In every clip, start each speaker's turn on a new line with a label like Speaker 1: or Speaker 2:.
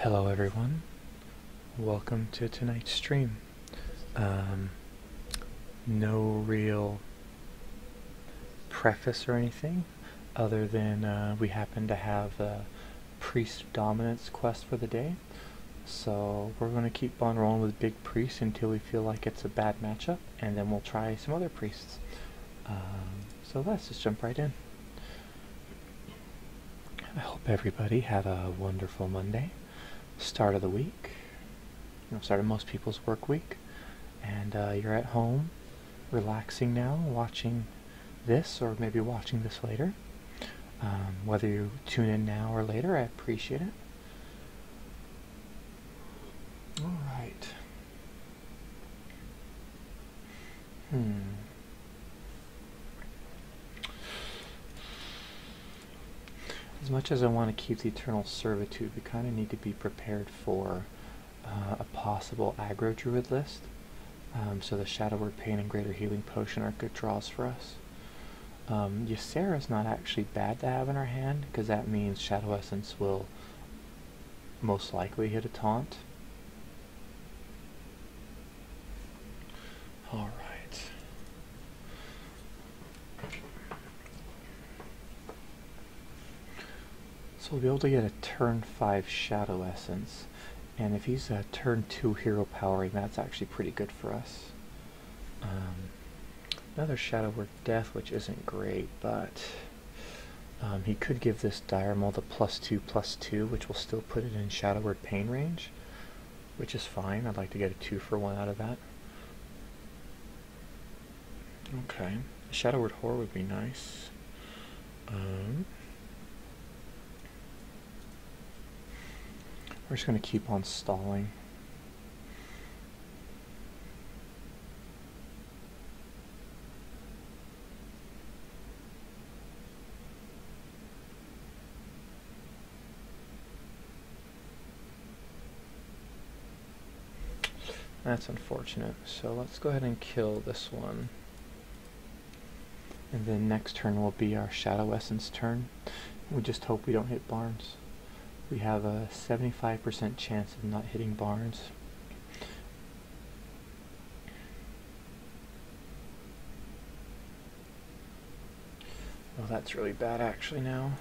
Speaker 1: Hello everyone, welcome to tonight's stream. No real preface or anything other than we happen to have a priest dominance quest for the day, so we're going to keep on rolling with big priests until we feel like it's a bad matchup, and then we'll try some other priests. So let's just jump right in. I hope everybody had a wonderful Monday. Start of the week, start of most people's work week, and you're at home relaxing now, watching this, or maybe watching this later. Whether you tune in now or later, I appreciate it. Alright. As much as I want to keep the Eternal Servitude, we kind of need to be prepared for a possible aggro druid list. So the Shadow Word Pain and Greater Healing Potion are good draws for us. Ysera's not actually bad to have in our hand, because that means Shadow Essence will most likely hit a taunt. Alright. So we'll be able to get a turn 5 Shadow Essence, and if he's a turn 2 hero powering, that's actually pretty good for us. Another Shadow Word Death, which isn't great, but he could give this Dire Maul the +2/+2, which will still put it in Shadow Word Pain range, which is fine. I'd like to get a 2-for-1 out of that. Okay, a Shadow Word Horror would be nice. We're just going to keep on stalling. That's unfortunate, so let's go ahead and kill this one. And then next turn will be our Shadow Essence turn. We just hope we don't hit Barnes. We have a 75% chance of not hitting Barnes. Oh, that's really bad actually now.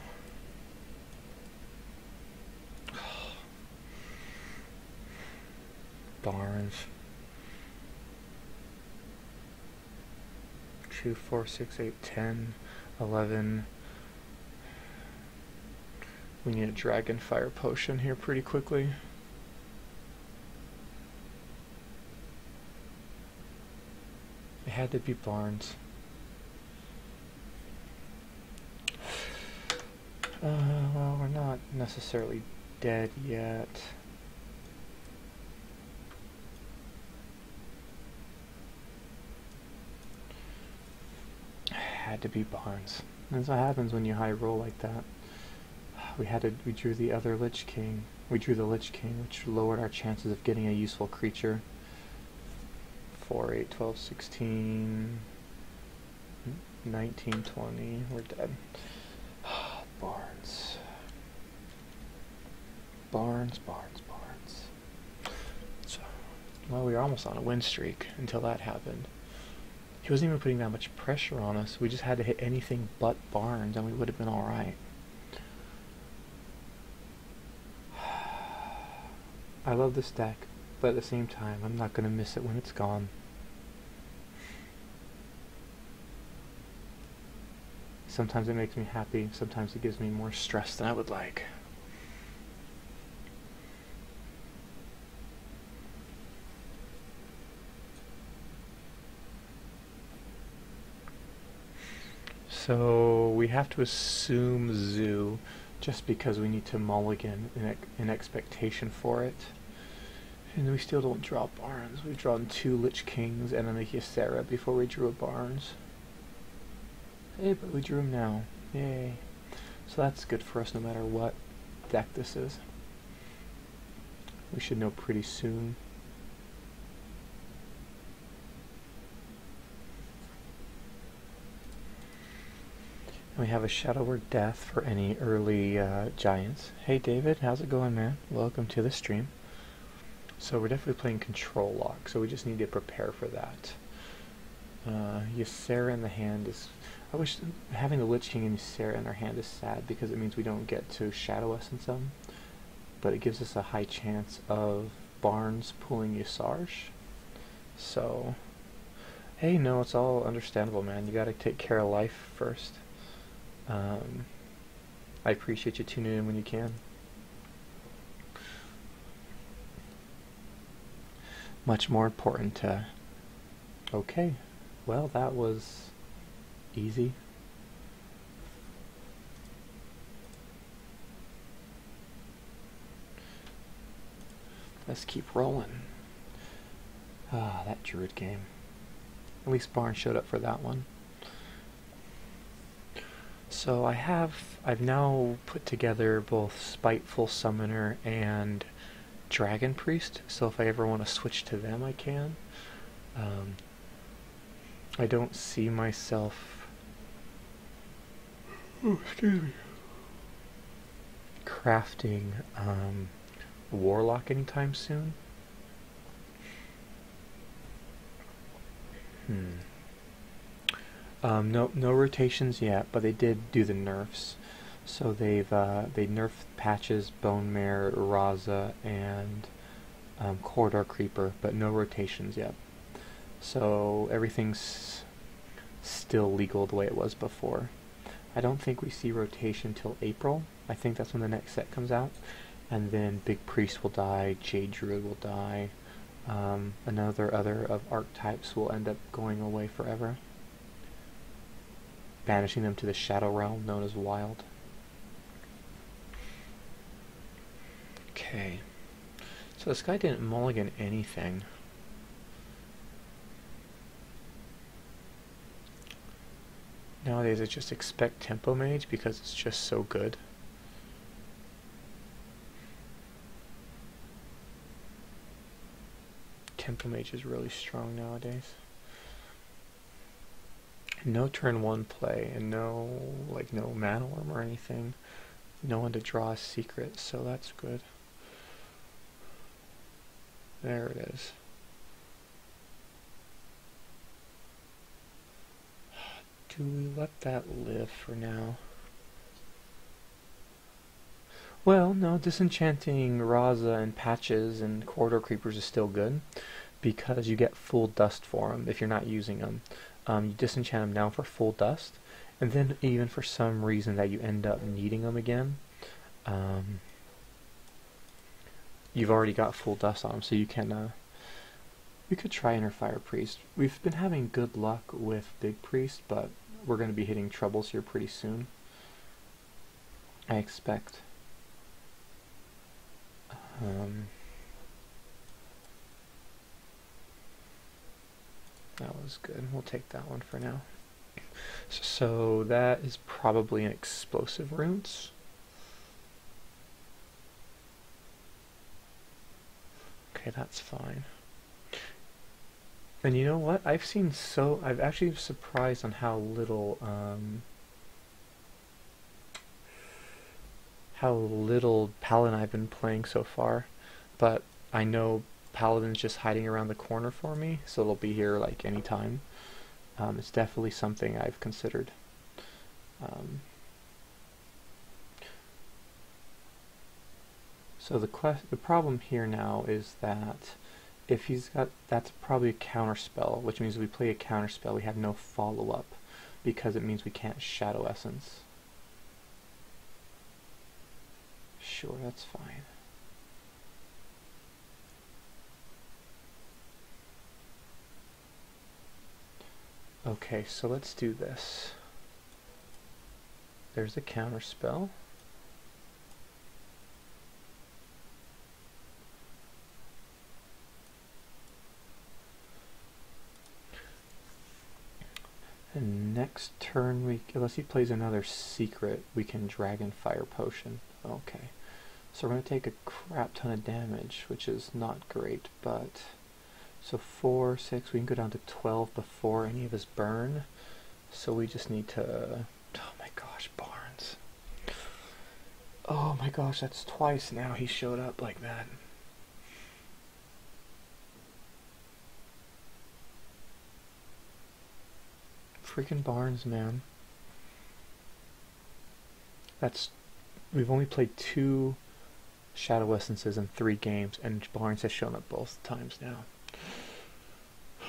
Speaker 1: Barnes. 2, 4, 6, 8, 10, 11. We need a Dragon Fire Potion here pretty quickly. It had to be Barnes. Well, we're not necessarily dead yet. Had to be Barnes. That's what happens when you high roll like that. We drew the other Lich King. We drew the Lich King, which lowered our chances of getting a useful creature. 4, 8, 12, 16, 19, 20. We're dead. Barnes. Barnes. So, well, we were almost on a win streak until that happened. He wasn't even putting that much pressure on us. We just had to hit anything but Barnes and we would have been alright. I love this deck, but at the same time, I'm not going to miss it when it's gone. Sometimes it makes me happy, sometimes it gives me more stress than I would like. So we have to assume Zoo, just because we need to mulligan in expectation for it. And we still don't draw Barnes. We've drawn 2 Lich Kings and a Ysera before we drew a Barnes. Hey, but we drew him now. Yay. So that's good for us no matter what deck this is. We should know pretty soon. We have a Shadow Word Death for any early giants. Hey David, how's it going, man? Welcome to the stream. So we're definitely playing Control Lock, so we just need to prepare for that. Ysera in the hand is... I wish having the Lich King and Ysera in our hand is sad because it means we don't get to Shadow Essence them. But it gives us a high chance of Barnes pulling Ysarge. So... Hey, no, it's all understandable, man. You gotta take care of life first. I appreciate you tuning in when you can. Much more important to... Okay, well, that was easy. Let's keep rolling. Ah, that Druid game. At least Barnes showed up for that one. So I've now put together both Spiteful Summoner and Dragon Priest, so if I ever want to switch to them I can. I don't see myself crafting Warlock anytime soon. No rotations yet, but they did do the nerfs. So they nerfed Patches, Bone Mare, Raza, and Corridor Creeper, but no rotations yet. So everything's still legal the way it was before. I don't think we see rotation till April. I think that's when the next set comes out. And then Big Priest will die, Jade Druid will die, other of archetypes will end up going away forever. Banishing them to the Shadow Realm known as Wild. Okay. So this guy didn't mulligan anything. Nowadays I just expect Tempo Mage because it's just so good. Tempo Mage is really strong nowadays. No turn 1 play and no mana worm or anything. No one to draw a secret, so that's good. There it is. Do we let that live for now? Well, no, disenchanting Raza and Patches and Corridor Creepers is still good because you get full dust for them if you're not using them. You disenchant them now for full dust, and then even for some reason that you end up needing them again, you've already got full dust on them, so you can. We could try Inner Fire Priest. We've been having good luck with Big Priest, but we're going to be hitting troubles here pretty soon, I expect. That was good. We'll take that one for now. So that is probably an explosive runes. Okay, that's fine. And you know what? I've actually been surprised on how little Paladin I've been playing so far. But I know Paladin's just hiding around the corner for me, so it'll be here like anytime. It's definitely something I've considered. So the problem here now is that if he's got, that's probably a counter spell, which means if we play a counter spell we have no follow-up because it means we can't Shadow Essence. Sure, that's fine. Okay, so let's do this. There's a counter spell. And next turn, unless he plays another secret, we can Dragon Fire Potion. Okay. So we're going to take a crap ton of damage, which is not great, but... So 4, 6, we can go down to 12 before any of us burn. So we just need to... Oh my gosh, Barnes. Oh my gosh, that's twice now he showed up like that. Freaking Barnes, man. We've only played 2 Shadow Essences in 3 games, and Barnes has shown up both times now.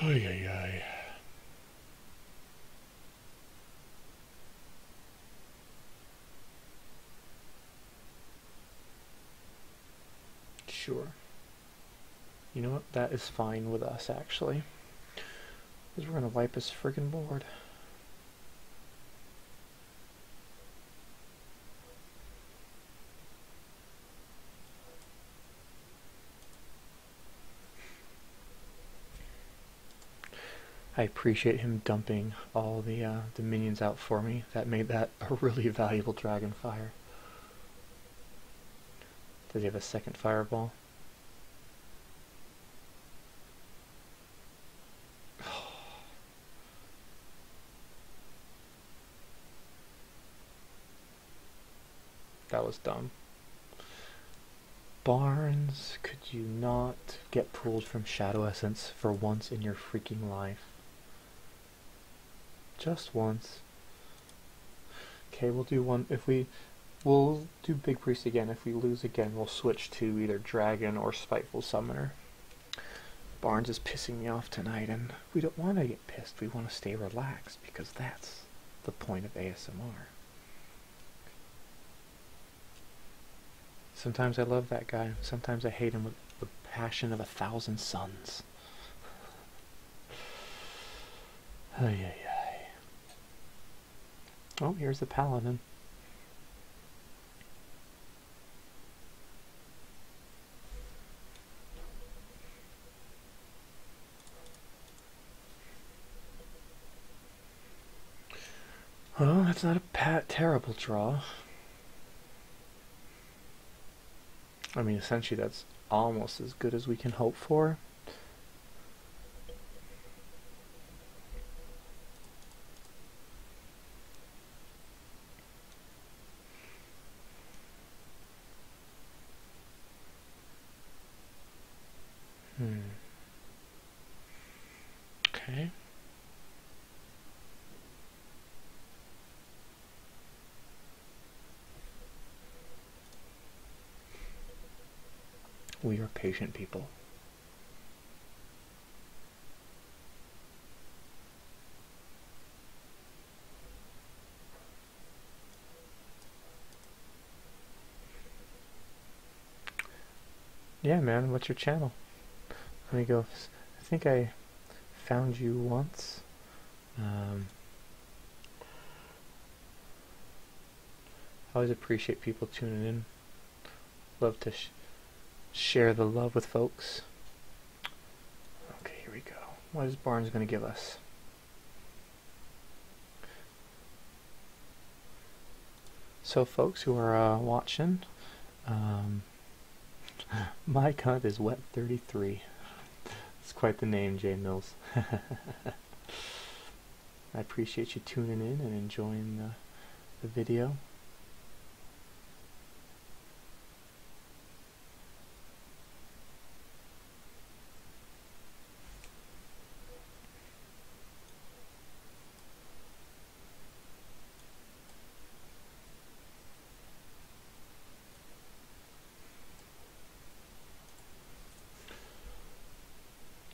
Speaker 1: Ay, ay, ay. Sure. You know what? That is fine with us, actually. Because we're going to wipe his friggin' board. I appreciate him dumping all the minions out for me. That made that a really valuable dragon fire. Does he have a second fireball? That was dumb. Barnes, could you not get pulled from Shadow Essence for once in your freaking life? Just once. Okay, we'll do one. We'll do Big Priest again. If we lose again, we'll switch to either Dragon or Spiteful Summoner. Barnes is pissing me off tonight, and we don't want to get pissed. We want to stay relaxed, because that's the point of ASMR. Sometimes I love that guy. Sometimes I hate him with the passion of 1,000 suns. Ay, ay, ay. Oh, here's the Paladin. Well, that's not a terrible draw. I mean, essentially that's almost as good as we can hope for. Okay. We are patient people. Yeah, man, what's your channel? Let me go. I think I found you once. I always appreciate people tuning in. Love to share the love with folks. Okay, here we go. What is Barnes going to give us? So folks who are watching, my cunt is Wet 33. It's quite the name, J Mills. I appreciate you tuning in and enjoying the video.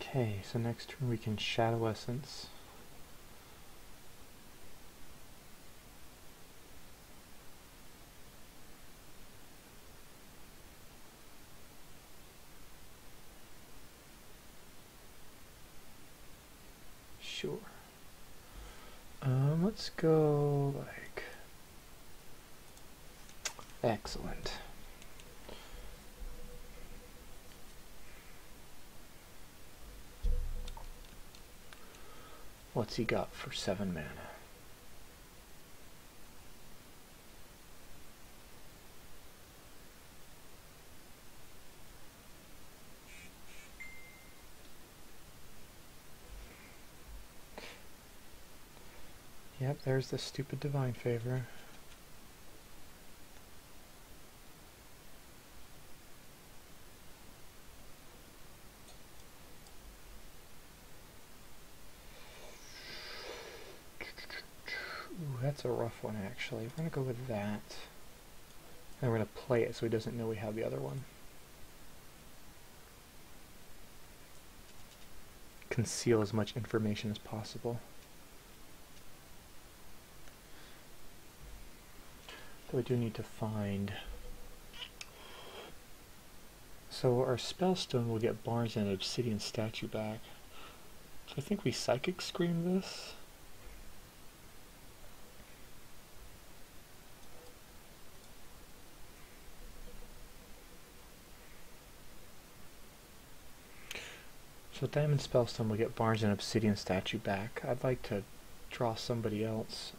Speaker 1: Okay, so next turn we can Shadow Essence. Sure. Let's go like... Excellent. What's he got for 7 mana? Yep, there's the stupid Divine Favor. That's a rough one, actually. We're going to go with that. And we're going to play it so he doesn't know we have the other one. Conceal as much information as possible. So we do need to find... So our Spellstone will get Barnes and an Obsidian statue back. So I think we Psychic Scream this. So Diamond Spellstone will get Barnes and Obsidian statue back. I'd like to draw somebody else.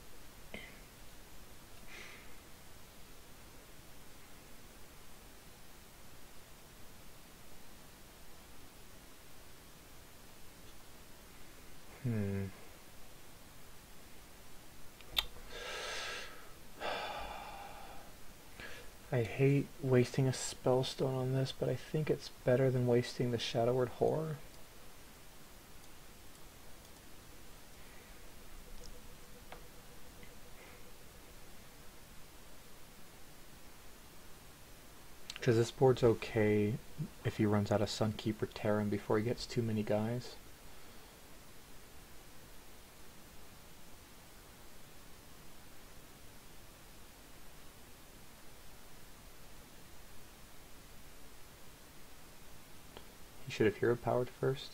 Speaker 1: I hate wasting a Spellstone on this, but I think it's better than wasting the Shadowward Horror. Because this board's okay if he runs out of Sunkeeper Terran before he gets too many guys. He should have hero powered first.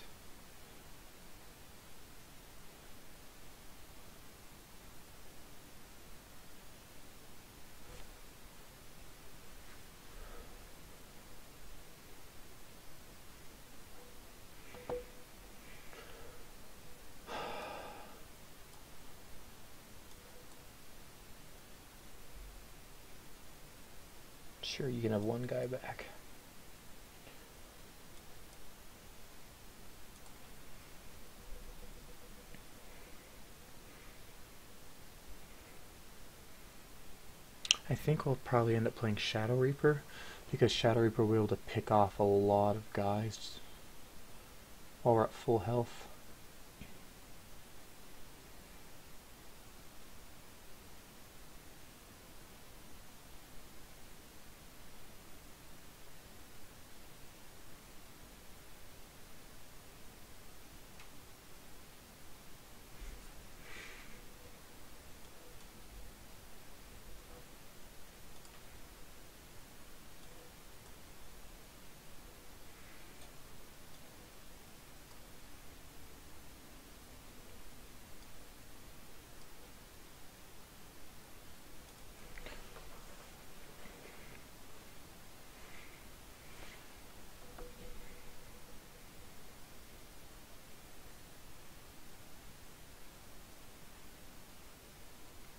Speaker 1: Sure, you can have one guy back. I think we'll probably end up playing Shadow Reaper, because Shadow Reaper will be able to pick off a lot of guys while we're at full health.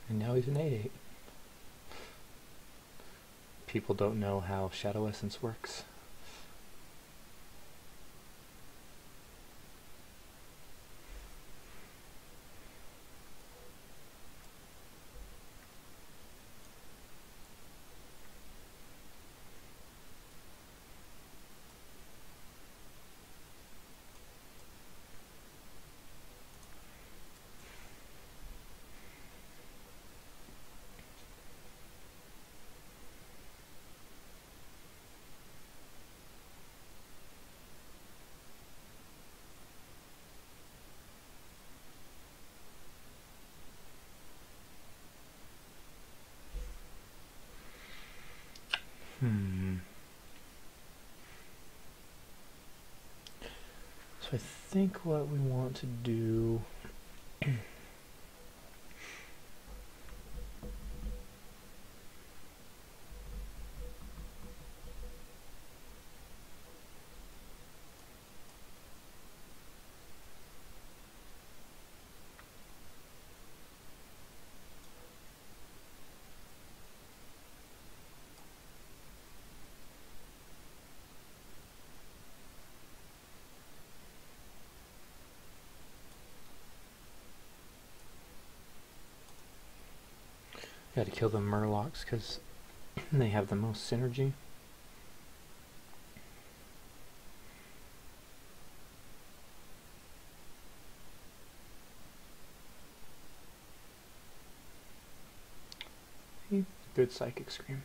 Speaker 1: And now he's an 8/8. People don't know how Shadow Essence works. So I think what we want to do got to kill the Murlocs because they have the most synergy. Good Psychic Scream.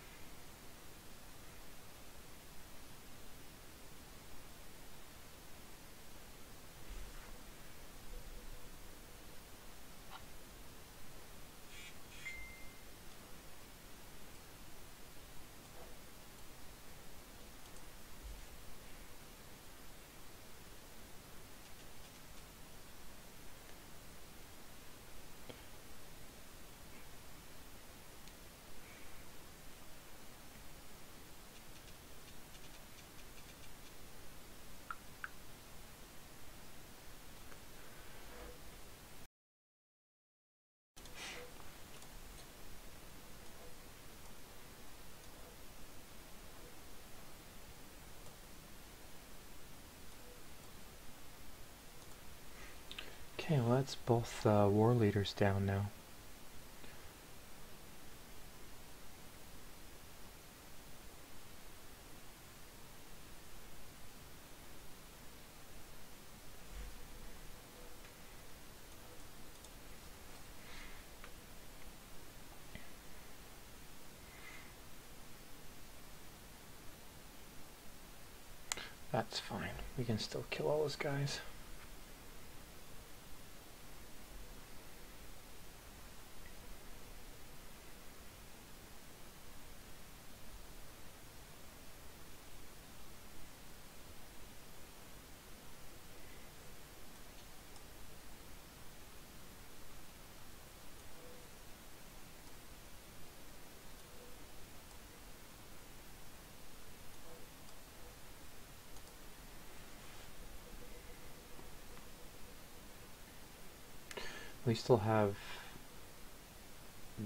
Speaker 1: Okay, well that's both war leaders down now. That's fine. We can still kill all those guys. We still have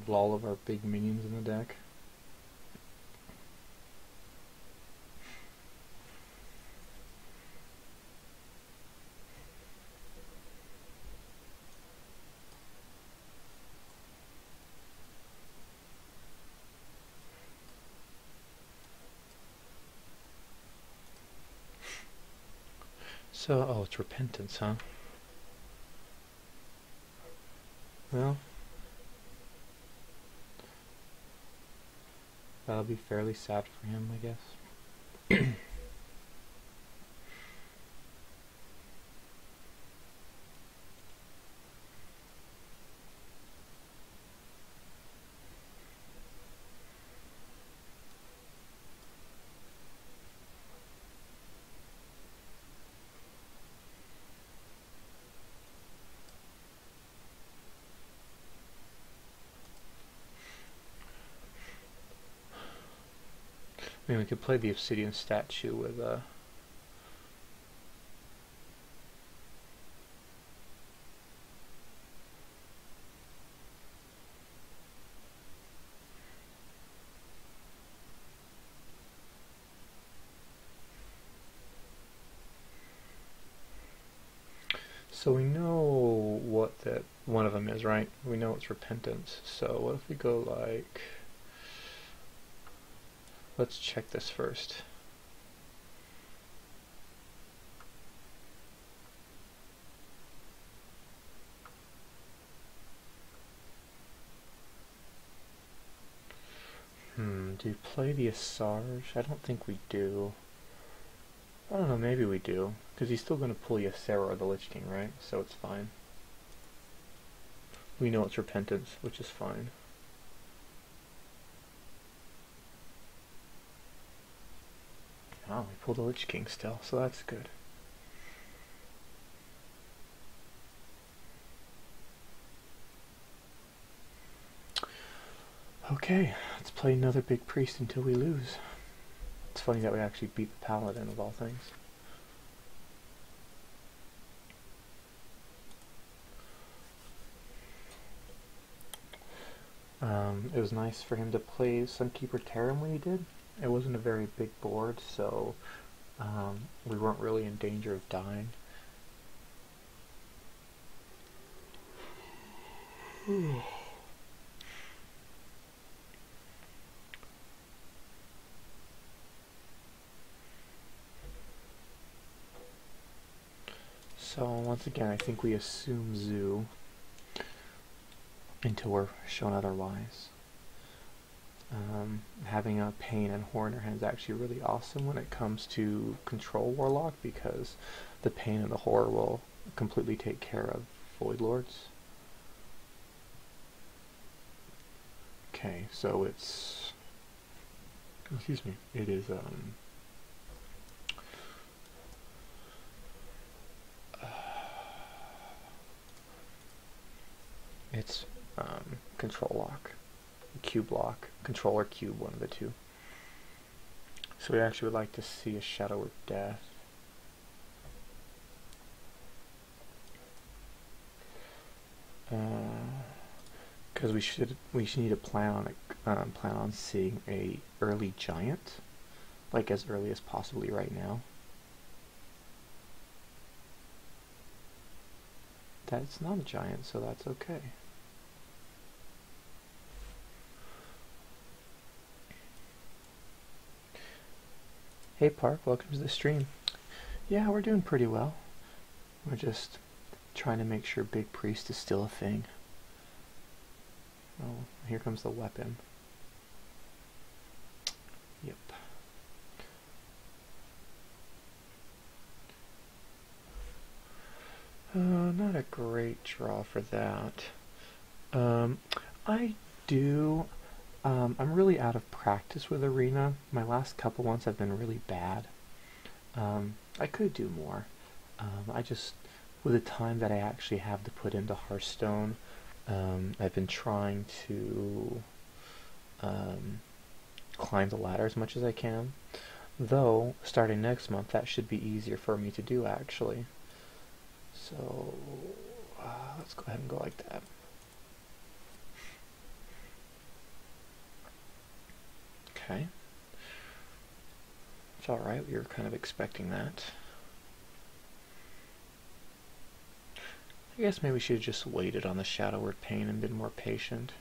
Speaker 1: all of our big minions in the deck. So, oh, it's Repentance, huh? Well, that'll be fairly sad for him, I guess. I mean, we could play the Obsidian statue with so we know what that one of them is, right? We know it's Repentance. So what if we go like, let's check this first. Do you play the Asarj? I don't think we do. I don't know, maybe we do. Because he's still going to pull Ysera or the Lich King, right? So it's fine. We know it's Repentance, which is fine. Oh, we pulled the Lich King still, so that's good. Okay, let's play another big priest until we lose. It's funny that we actually beat the Paladin of all things. It was nice for him to play Sunkeeper Terran when he did. It wasn't a very big board, so we weren't really in danger of dying. So once again, I think we assume Zoo until we're shown otherwise. having a Pain and Horn in your hand is actually really awesome when it comes to control Warlock, because the Pain and the Horror will completely take care of Void Lords. Okay, so it's... excuse me. It is, it's control lock, cube lock, control or cube, one of the two. So we actually would like to see a Shadow or Death. Because we should need to plan on seeing a early giant, like as early as possibly right now. That's not a giant, so that's okay. Hey Park, welcome to the stream. Yeah, we're doing pretty well. We're just trying to make sure Big Priest is still a thing. Oh, here comes the weapon. Yep. Not a great draw for that. I do... I'm really out of practice with Arena. My last couple ones have been really bad. I could do more. I just, with the time that I actually have to put into Hearthstone, I've been trying to climb the ladder as much as I can. Though, starting next month, that should be easier for me to do, actually. So, let's go ahead and go like that. Okay. It's alright, we were kind of expecting that. I guess maybe we should have just waited on the Shadow or Pain and been more patient.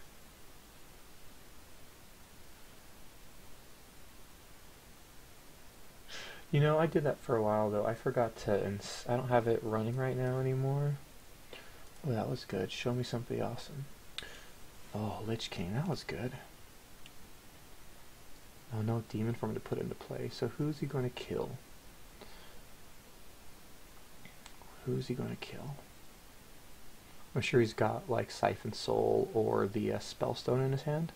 Speaker 1: You know, I did that for a while though. I forgot to, I don't have it running right now anymore. Oh, that was good. Show me something awesome. Oh, Lich King, that was good. Oh, no demon for him to put into play. So who's he going to kill? Who's he going to kill? I'm sure he's got like Siphon Soul or the Spellstone in his hand.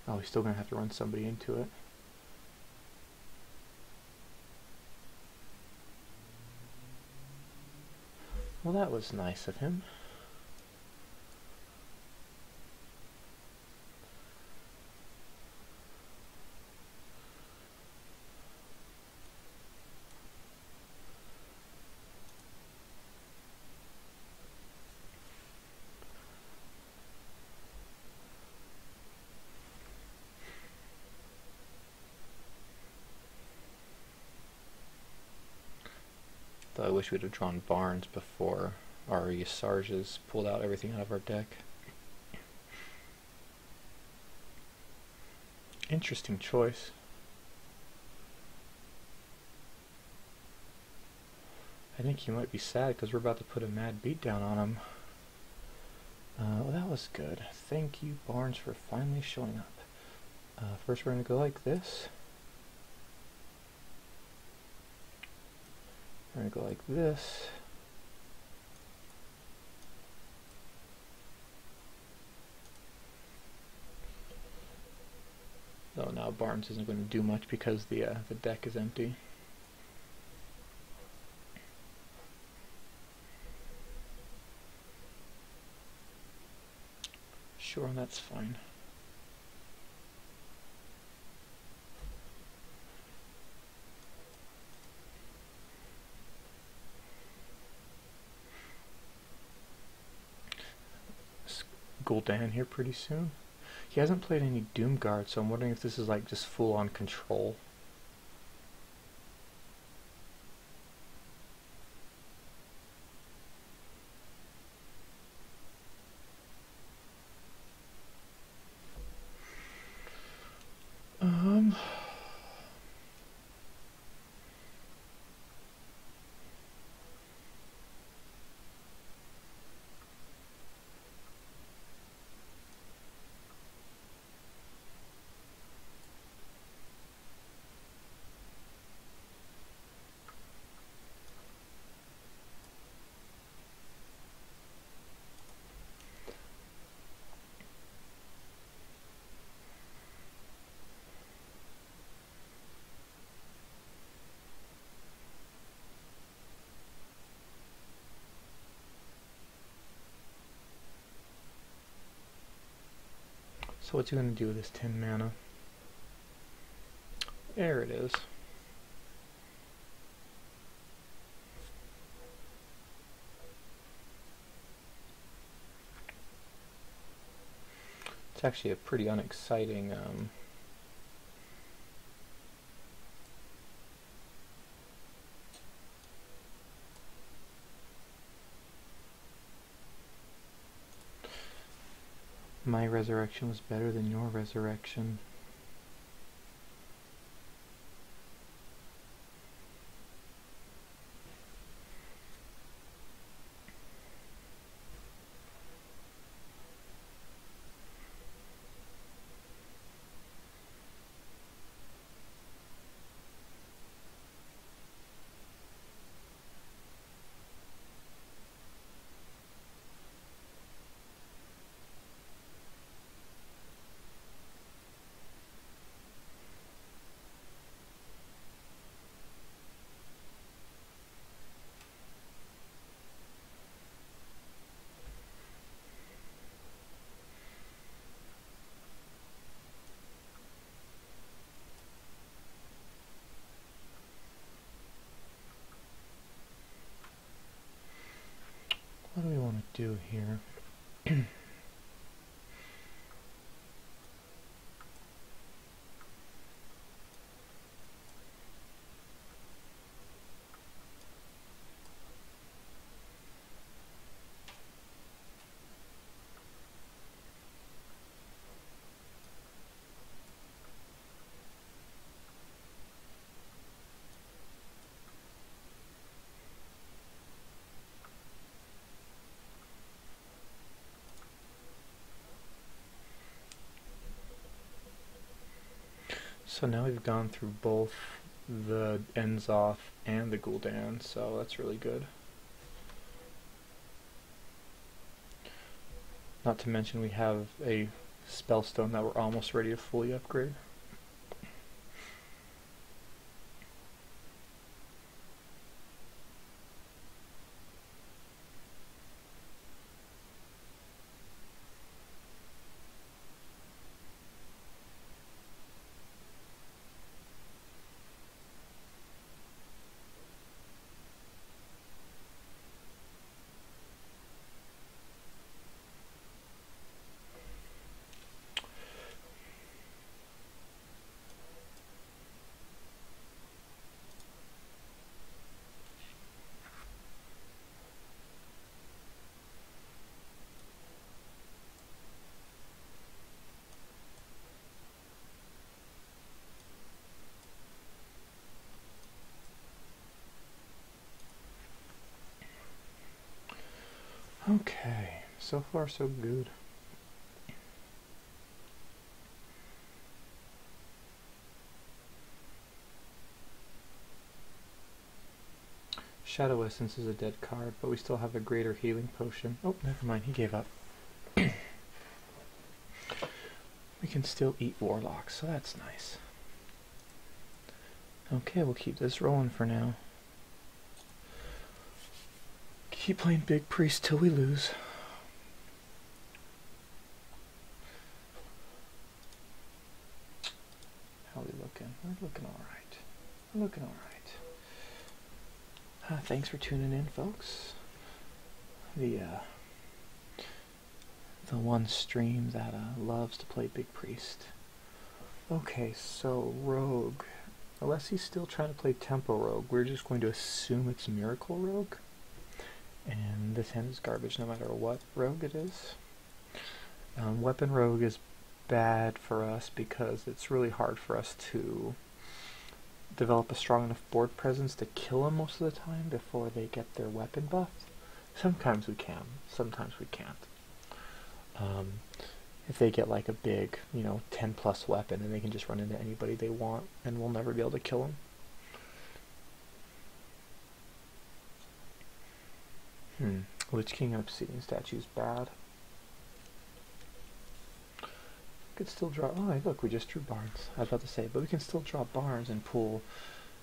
Speaker 1: Oh, he's still going to have to run somebody into it. Well, that was nice of him. Though I wish we'd have drawn Barnes before our Yasarjas pulled out everything out of our deck. Interesting choice. I think he might be sad because we're about to put a mad beatdown on him. Well, that was good. Thank you, Barnes, for finally showing up. First we're going to go like this. We're going to go like this. Though now Barnes isn't going to do much because the deck is empty. Sure, that's fine. Gul'dan here pretty soon. He hasn't played any Doomguard, so I'm wondering if this is like just full on control. So what's he going to do with this 10 mana? There it is. It's actually a pretty unexciting my resurrection was better than your resurrection. What do we want to do here? So now we've gone through both the ends off and the Gul'dan, so that's really good. Not to mention we have a Spellstone that we're almost ready to fully upgrade. Okay, so far so good. Shadow Essence is a dead card, but we still have a greater healing potion. Oh, never mind, he gave up. We can still eat Warlocks, so that's nice. Okay, we'll keep this rolling for now. Keep playing Big Priest till we lose. How are we looking? We're looking alright. We're looking alright. Thanks for tuning in, folks. The one stream that loves to play Big Priest. Okay, so Rogue. Unless he's still trying to play Tempo Rogue, we're just going to assume it's Miracle Rogue. And this hand is garbage no matter what rogue it is. Weapon Rogue is bad for us because it's really hard for us to develop a strong enough board presence to kill them most of the time before they get their weapon buffed. Sometimes we can, sometimes we can't. If they get like a big, 10 plus weapon, then they can just run into anybody they want and we'll never be able to kill them. Lich King and Obsidian Statue is bad. We could still draw... Oh, hey, look, we just drew Barnes. I was about to say, but we can still draw Barnes and pull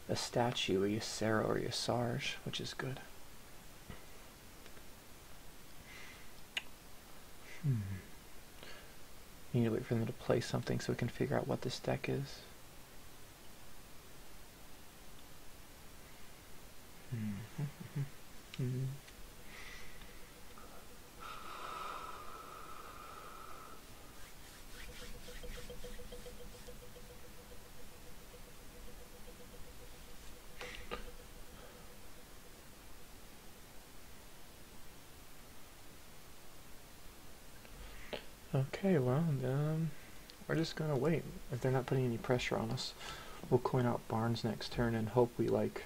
Speaker 1: a statue, a Ysera or a Sarge, which is good. You need to wait for them to play something so we can figure out what this deck is. Okay, well, we're just gonna wait. If they're not putting any pressure on us, we'll coin out Barnes next turn and hope we like...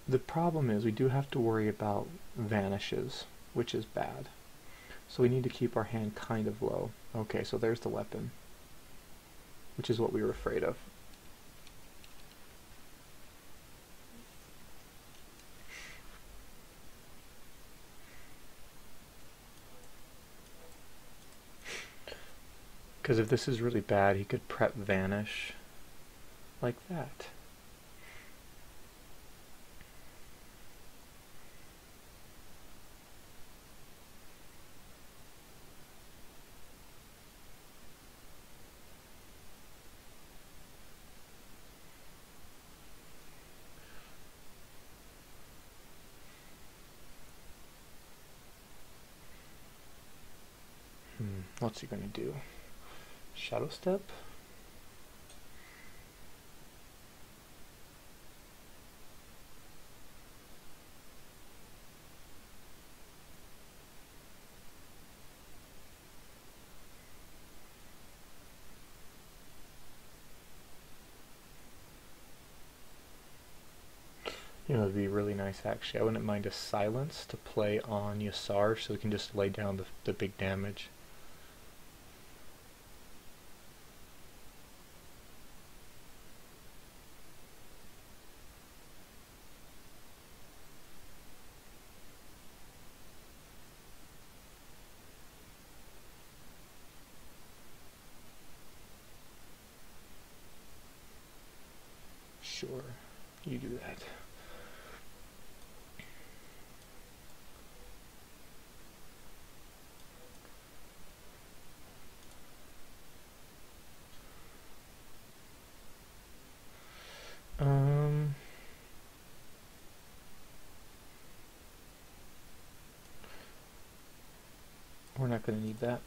Speaker 1: The problem is we do have to worry about vanishes, which is bad. So we need to keep our hand kind of low. Okay, so there's the weapon, which is what we were afraid of. Because if this is really bad, he could prep vanish like that. What's he gonna do? Shadow Step? You know, it'd be really nice actually. I wouldn't mind a silence to play on Yasar so we can just lay down the big damage. Sure, you do that. We're not going to need that.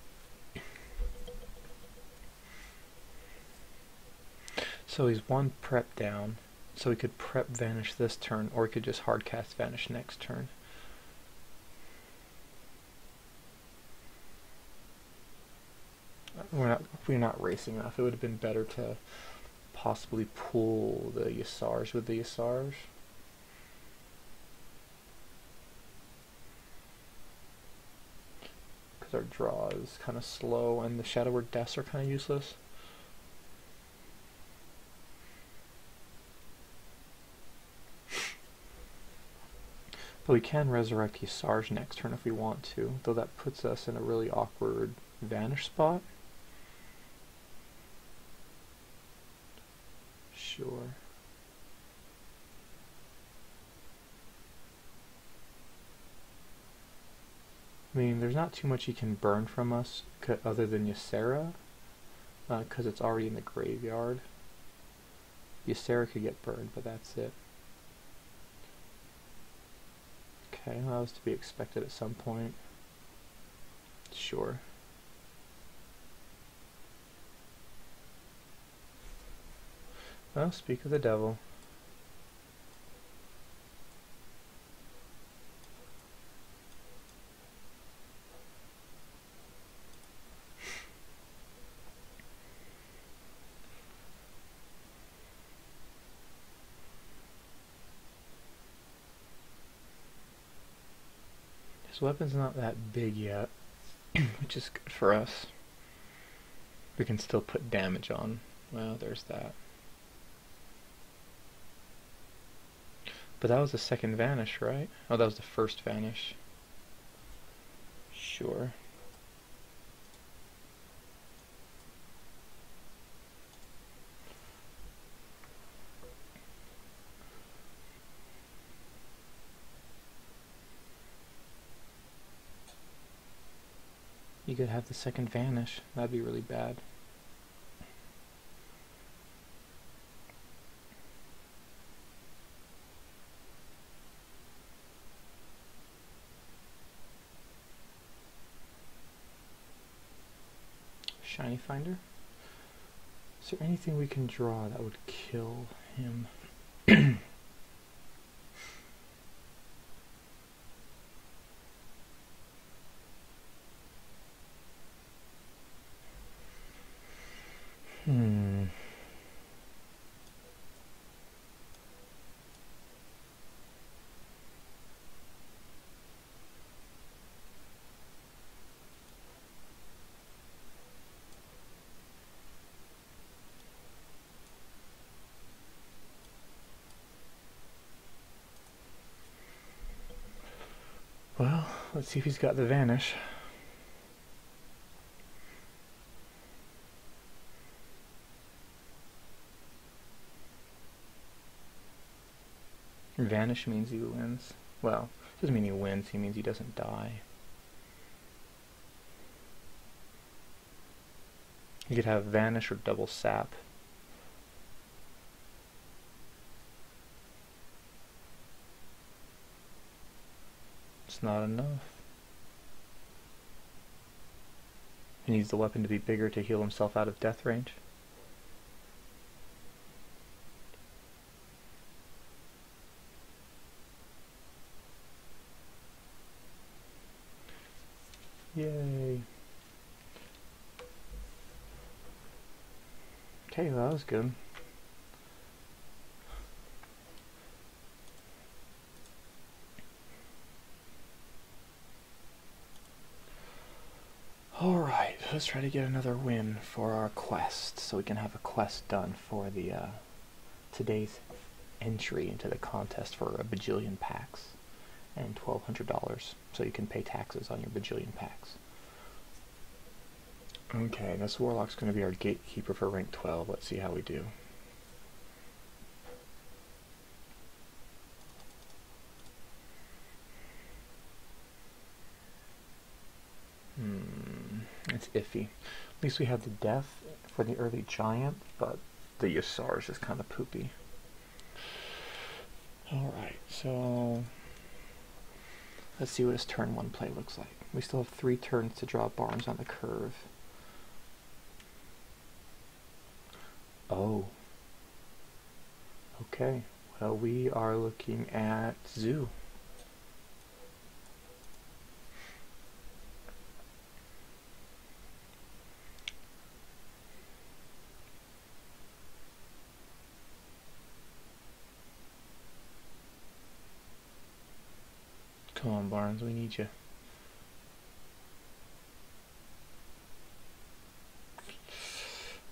Speaker 1: So he's one prep down, so he could prep vanish this turn, or he could just hard cast vanish next turn. We're not racing enough. It would have been better to possibly pull the Yasars with the Yasars. Because our draw is kind of slow and the Shadow Word Deaths are kind of useless. But we can resurrect Yasars next turn if we want to, though that puts us in a really awkward vanish spot. Sure. I mean, there's not too much he can burn from us other than Ysera, because it's already in the graveyard. Ysera could get burned, but that's it. Okay, well, that was to be expected at some point. Sure. Well, speak of the devil. His weapon's not that big yet, which is good for us. We can still put damage on. Well, there's that. But that was the second vanish, right? Oh, that was the first vanish. Sure. You could have the second vanish. That'd be really bad. Shiny Finder? Is there anything we can draw that would kill him? Well, let's see if he's got the vanish. Vanish means he wins. Well, doesn't mean he wins, he means he doesn't die. You could have vanish or double sap. It's not enough. He needs the weapon to be bigger to heal himself out of death range. Yay. Okay, well, that was good. Alright, let's try to get another win for our quest, so we can have a quest done for the today's entry into the contest for a bajillion packs and $1,200, so you can pay taxes on your bajillion packs. Okay, this Warlock's going to be our gatekeeper for rank 12. Let's see how we do. It's iffy. At least we have the death for the early giant, but the Yasar is just kind of poopy. Alright, so let's see what his turn 1 play looks like. We still have 3 turns to draw Barnes on the curve. Oh. Okay, well, we are looking at Zoo. Come on, Barnes, we need you.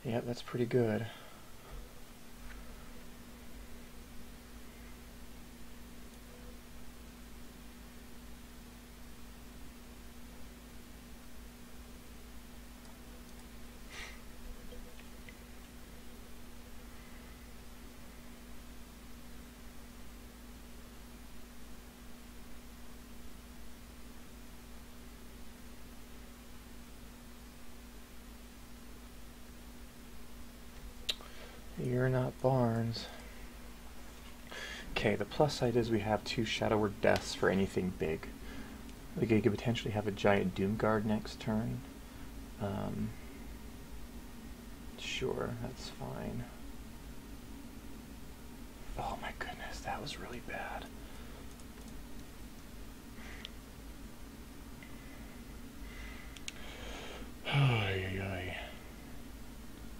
Speaker 1: Yeah, that's pretty good. You're not Barnes. Okay, the plus side is we have 2 Shadow Word Deaths for anything big. We could potentially have a giant Doomguard next turn. Sure, that's fine. Oh my goodness, that was really bad.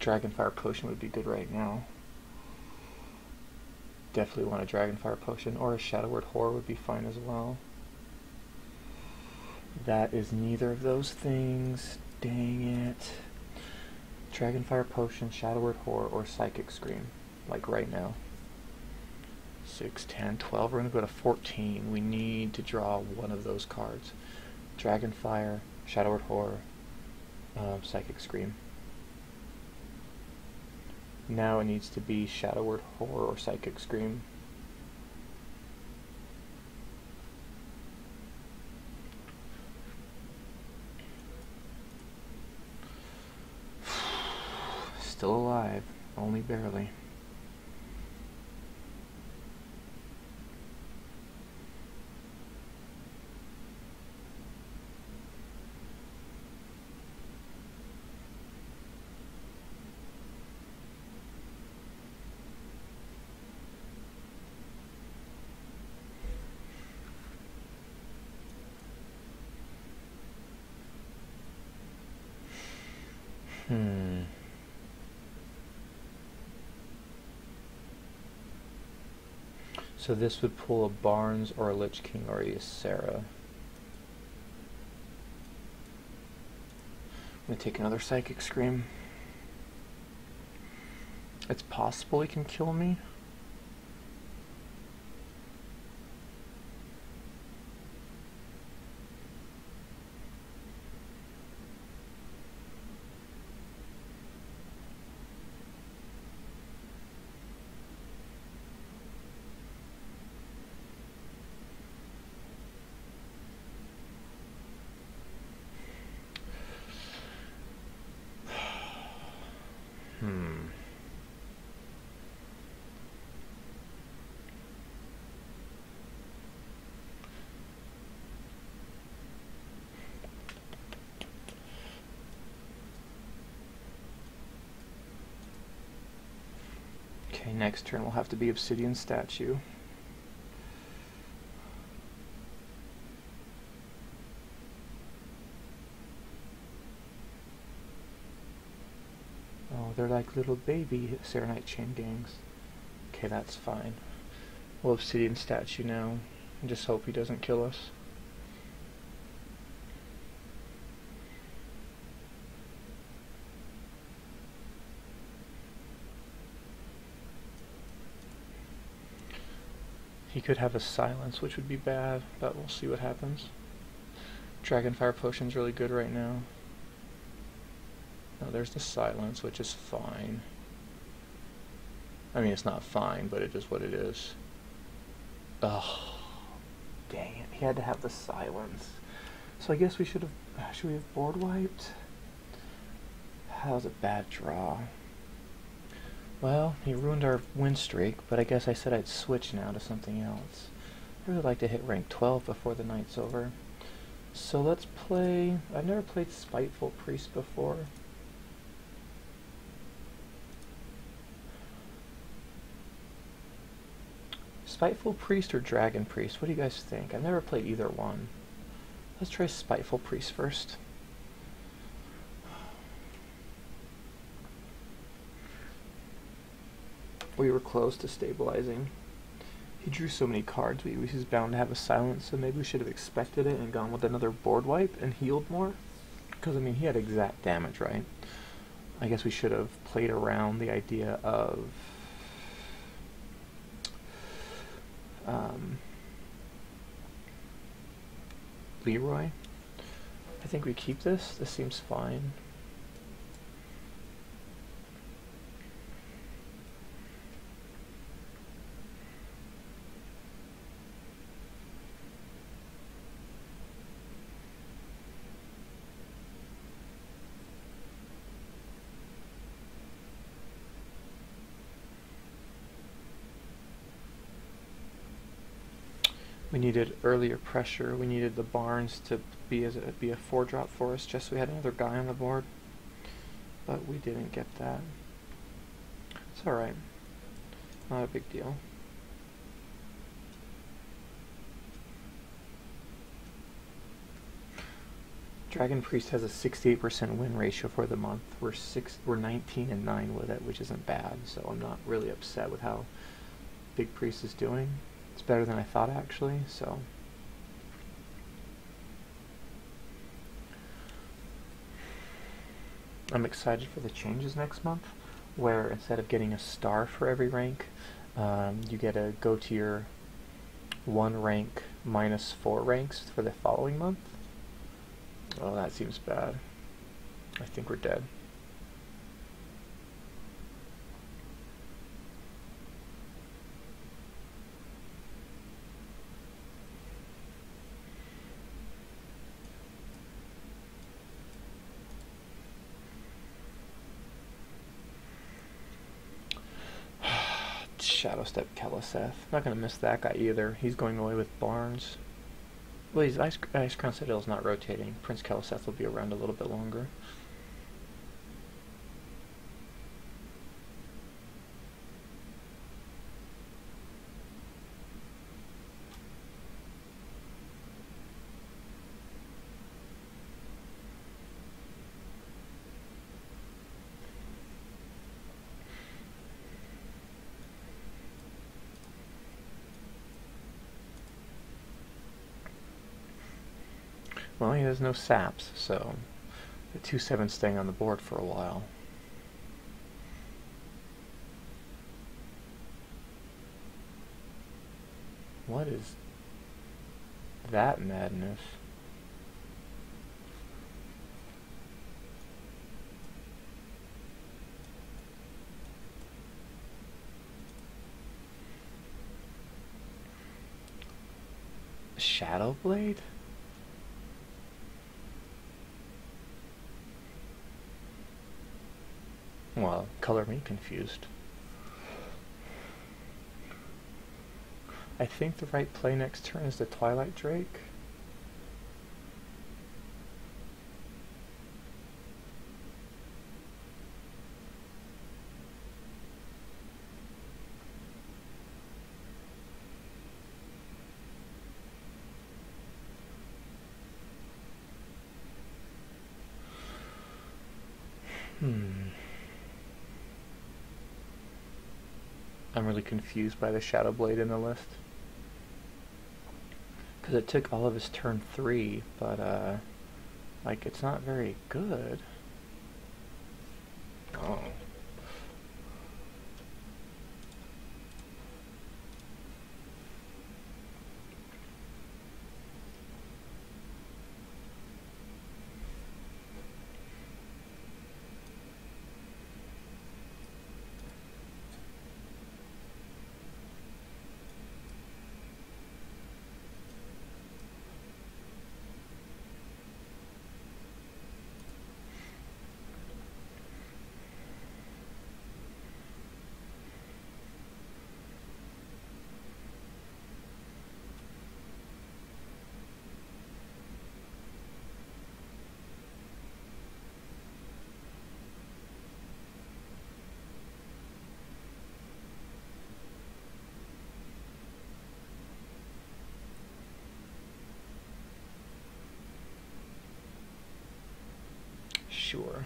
Speaker 1: Dragonfire Potion would be good right now. Definitely want a Dragonfire Potion, or a Shadow Word Horror would be fine as well. That is neither of those things. Dang it. Dragonfire Potion, Shadow Word Horror, or Psychic Scream. Like right now. 6, 10, 12. We're going to go to 14. We need to draw one of those cards. Dragonfire, Shadow Word Horror, Psychic Scream. Now it needs to be Shadow Word Horror or Psychic Scream. still alive, only barely. So this would pull a Barnes or a Lich King or a Ysera. I'm gonna take another Psychic Scream. It's possible he can kill me. Okay, next turn will have to be Obsidian Statue. Oh, they're like little baby Serenite Chain Gangs. Okay, that's fine. We'll Obsidian Statue now, and just hope he doesn't kill us. He could have a silence, which would be bad, but we'll see what happens. Dragonfire Potion's really good right now. Oh, there's the silence, which is fine. I mean, it's not fine, but it is what it is. Oh, dang it. He had to have the silence. So I guess we should we have board wiped? That was a bad draw. Well, he ruined our win streak, but I guess I said I'd switch now to something else. I really like to hit rank 12 before the night's over. So let's play... I've never played Spiteful Priest before. Spiteful Priest or Dragon Priest? What do you guys think? I've never played either one. Let's try Spiteful Priest first. We were close to stabilizing. He drew so many cards, he was bound to have a silence, so maybe we should have expected it and gone with another board wipe and healed more. Because, I mean, he had exact damage, right? I guess we should have played around the idea of... Leroy. I think we keep this. This seems fine. We needed earlier pressure. We needed the Barnes to be a 4-drop for us, just so we had another guy on the board. But we didn't get that. It's alright. Not a big deal. Dragon Priest has a 68% win ratio for the month. We're 19 and 9 with it, which isn't bad. So I'm not really upset with how Big Priest is doing. It's better than I thought, actually, so... I'm excited for the changes next month, where instead of getting a star for every rank, you get to go to your 1 rank minus 4 ranks for the following month. Oh, that seems bad. I think we're dead. Shadow Step Keleseth. Not going to miss that guy either. He's going away with Barnes. Well, he's Ice Crown Citadel's not rotating. Prince Keleseth will be around a little bit longer. Well, he has no saps, so the 2/7's staying on the board for a while. What is that madness? Shadow Blade? Well, color me confused. I think the right play next turn is the Twilight Drake. I'm really confused by the Shadow Blade in the list. Because it took all of his turn 3, but, like, it's not very good. Oh. Sure.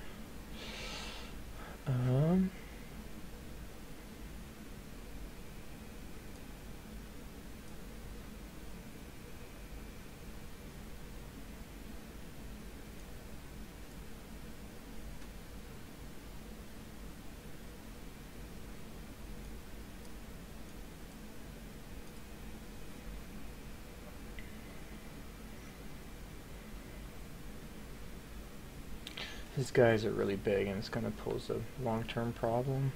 Speaker 1: These guys are really big and it's going to pose a long-term problem.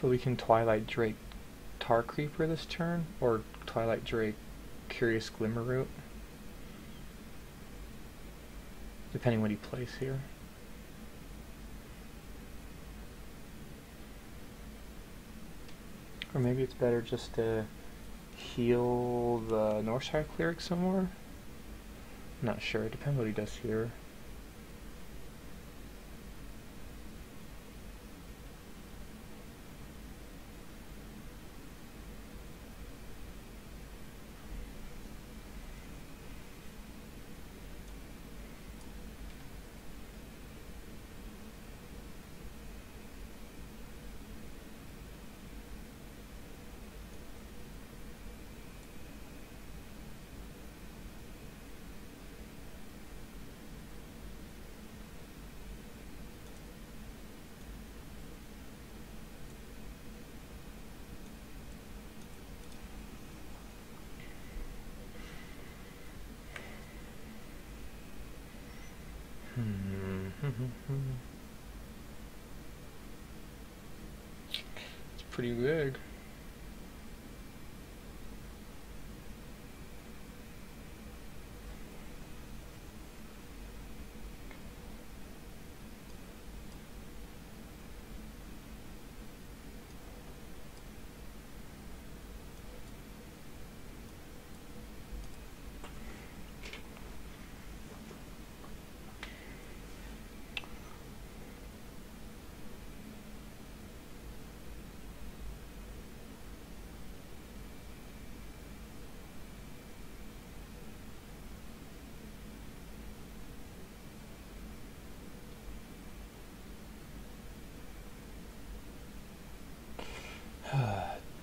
Speaker 1: But we can Twilight Drake Tar Creeper this turn, or Twilight Drake Curious Glimmerroot, depending what he plays here. Or maybe it's better just to heal the Northshire Cleric some more? Not sure, it depends what he does here. It's pretty big.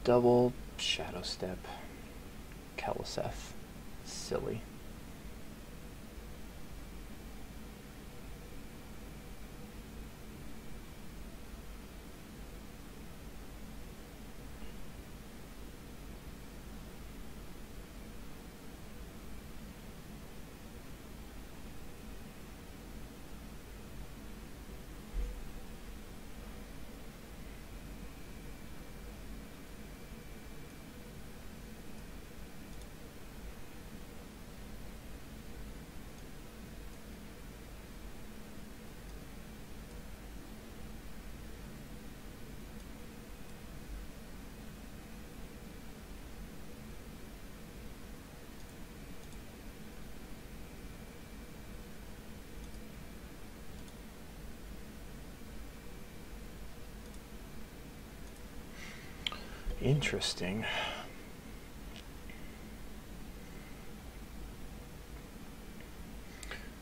Speaker 1: double Shadow Step. Keleseth. Silly. Interesting.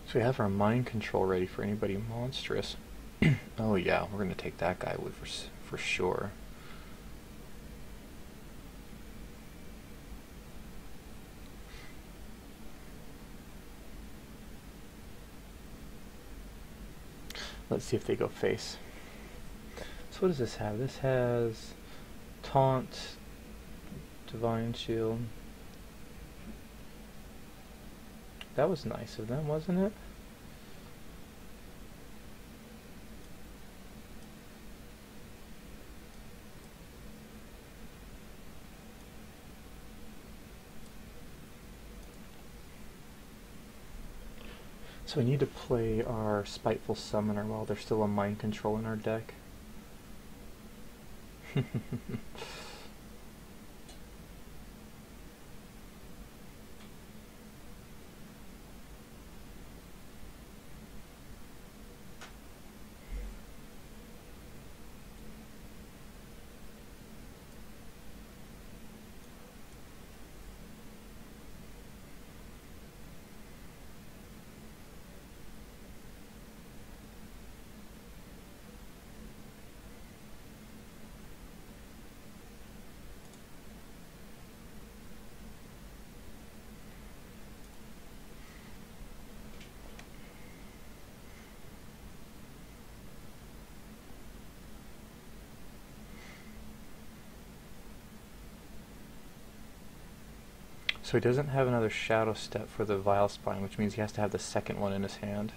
Speaker 1: So we have our mind control ready for anybody monstrous. Oh yeah, we're gonna take that guy with for sure. Let's see if they go face. So what does this have? This has Taunt, Divine Shield. That was nice of them, wasn't it? So we need to play our Spiteful Summoner while there's still a mind control in our deck. So he doesn't have another Shadow Step for the Vile Spine, which means he has to have the second one in his hand.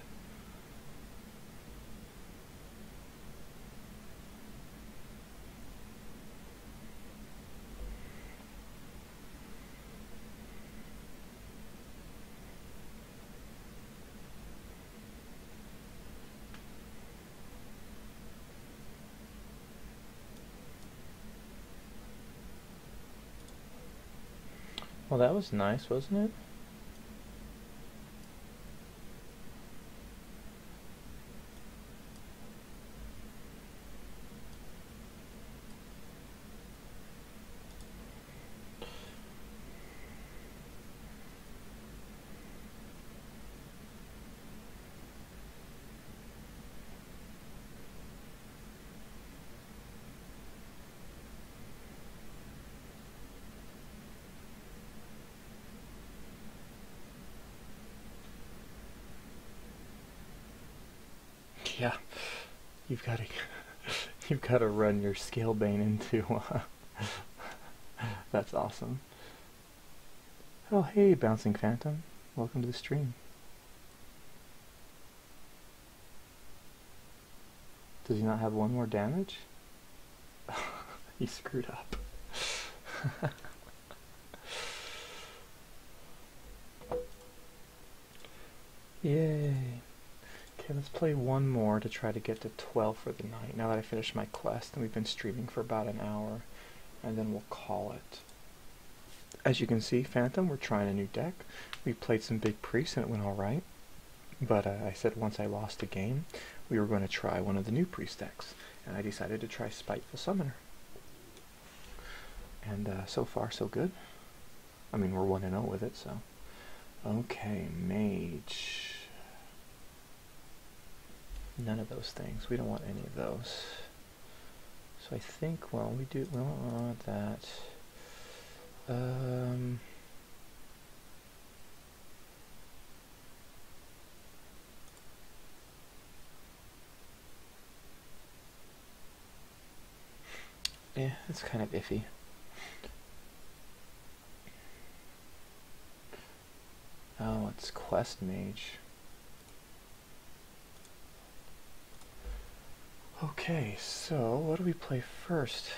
Speaker 1: Well, that was nice, wasn't it? Yeah, you've got to you've got to run your Scalebane into. That's awesome. Oh hey, Bouncing Phantom, welcome to the stream. Does he not have one more damage? He screwed up. Yay. Okay, let's play one more to try to get to 12 for the night, now that I finished my quest, and we've been streaming for about an hour, and then we'll call it. As you can see, Phantom, we're trying a new deck. We played some big priests and it went alright, but I said once I lost a game, we were going to try one of the new priest decks, and I decided to try Spiteful Summoner. And so far, so good. I mean, we're 1-0 with it, so. Okay, Mage. None of those things. We don't want any of those. So I think, well, we don't want that. Yeah, it's kind of iffy. Oh, it's Quest Mage. Okay, so what do we play first?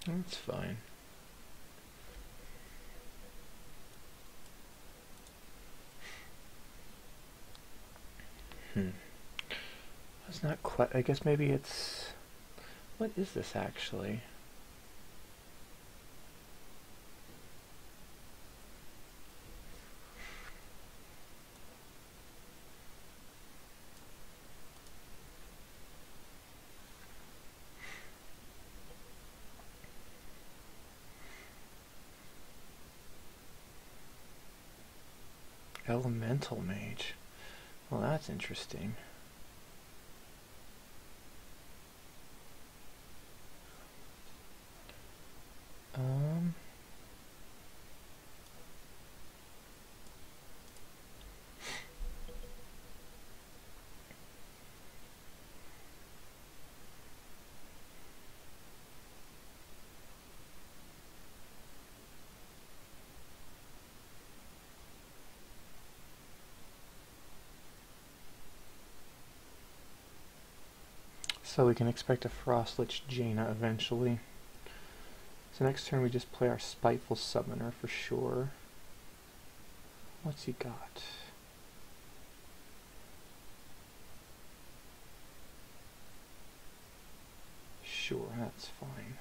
Speaker 1: That's fine. It's not quite. I guess maybe it's. What is this actually? Elemental Mage. Well, that's interesting. So we can expect a Frostlich Jaina eventually. So next turn we just play our Spiteful Summoner for sure. What's he got? Sure, that's fine.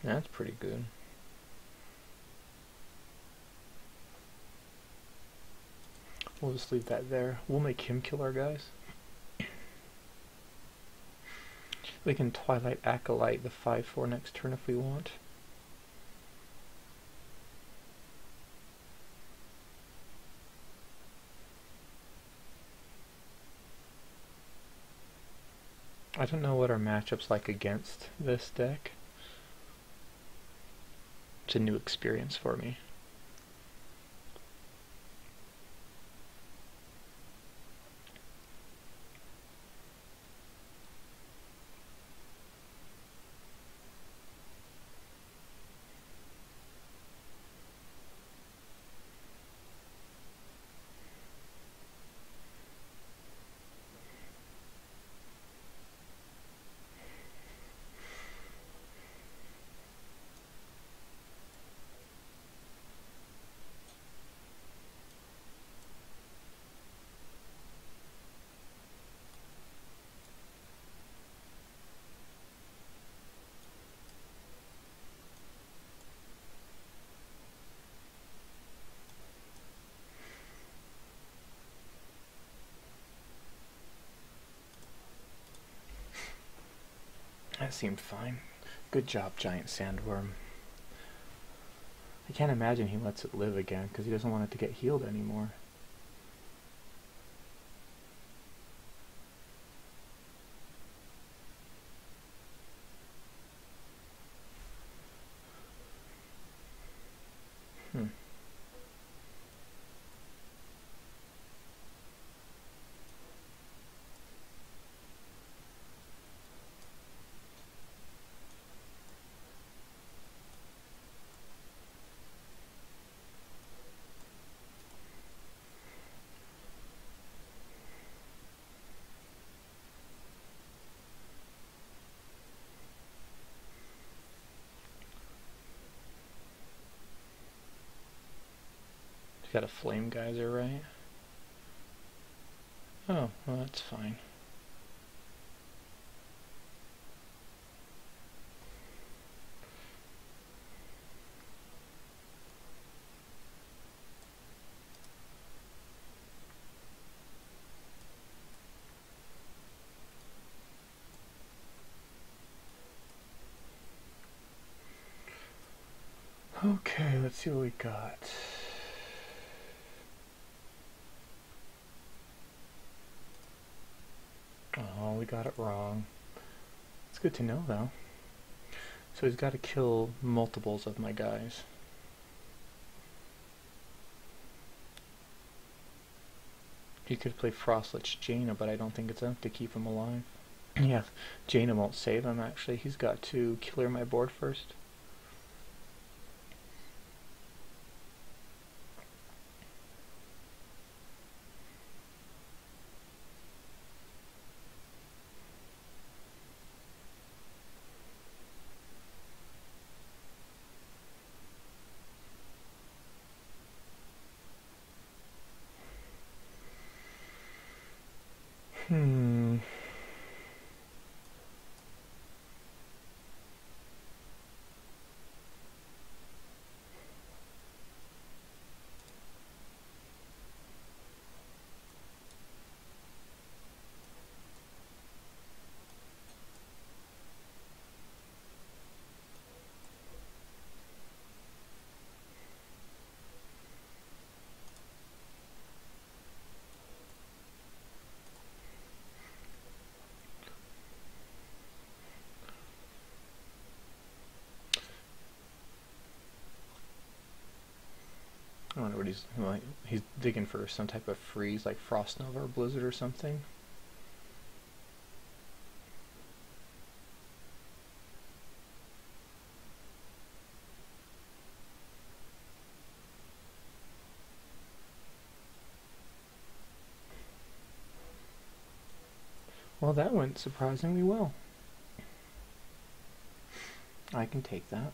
Speaker 1: That's pretty good. We'll just leave that there. We'll make him kill our guys. We can Twilight Acolyte the 5/4 next turn if we want. I don't know what our matchup's like against this deck. It's a new experience for me. That seemed fine. Good job, Giant Sandworm. I can't imagine he lets it live again because he doesn't want it to get healed anymore. Got a flame geyser, right? Oh, well, that's fine. Okay, let's see what we got. Oh, we got it wrong. It's good to know, though. So he's got to kill multiples of my guys. He could play Frostlich Jaina, but I don't think it's enough to keep him alive. Yeah, Jaina won't save him, actually. He's got to clear my board first. I wonder what he's like. He's digging for some type of freeze, like Frost Nova or Blizzard or something. Well, that went surprisingly well. I can take that.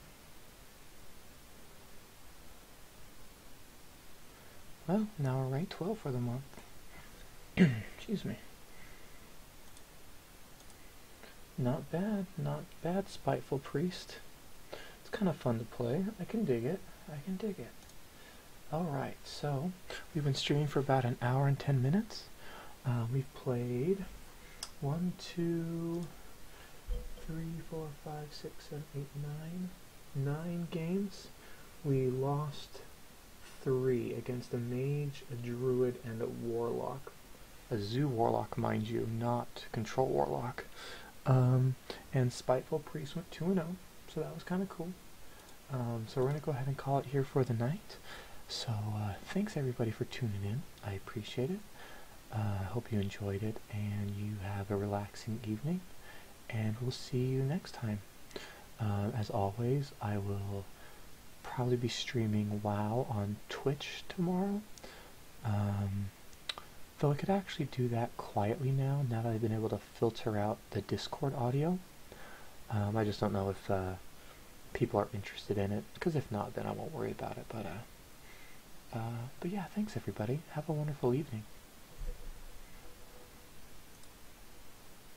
Speaker 1: Well, now we're rank 12 for the month. Excuse me. Not bad, not bad, Spiteful Priest. It's kind of fun to play. I can dig it. I can dig it. Alright, so we've been streaming for about an hour and 10 minutes. We've played 1, 2, 3, 4, 5, 6, 7, 8, 9 games. We lost 3 against a mage, a druid, and a warlock. A zoo warlock, mind you, not control warlock. And Spiteful Priest went 2-0, so that was kind of cool. So we're going to go ahead and call it here for the night. So thanks everybody for tuning in. I appreciate it. I hope you enjoyed it and you have a relaxing evening. And we'll see you next time. As always, I will probably be streaming WoW on Twitch tomorrow. Though I could actually do that quietly now that I've been able to filter out the Discord audio. I just don't know if people are interested in it, because if not, then I won't worry about it. But yeah, thanks everybody. Have a wonderful evening.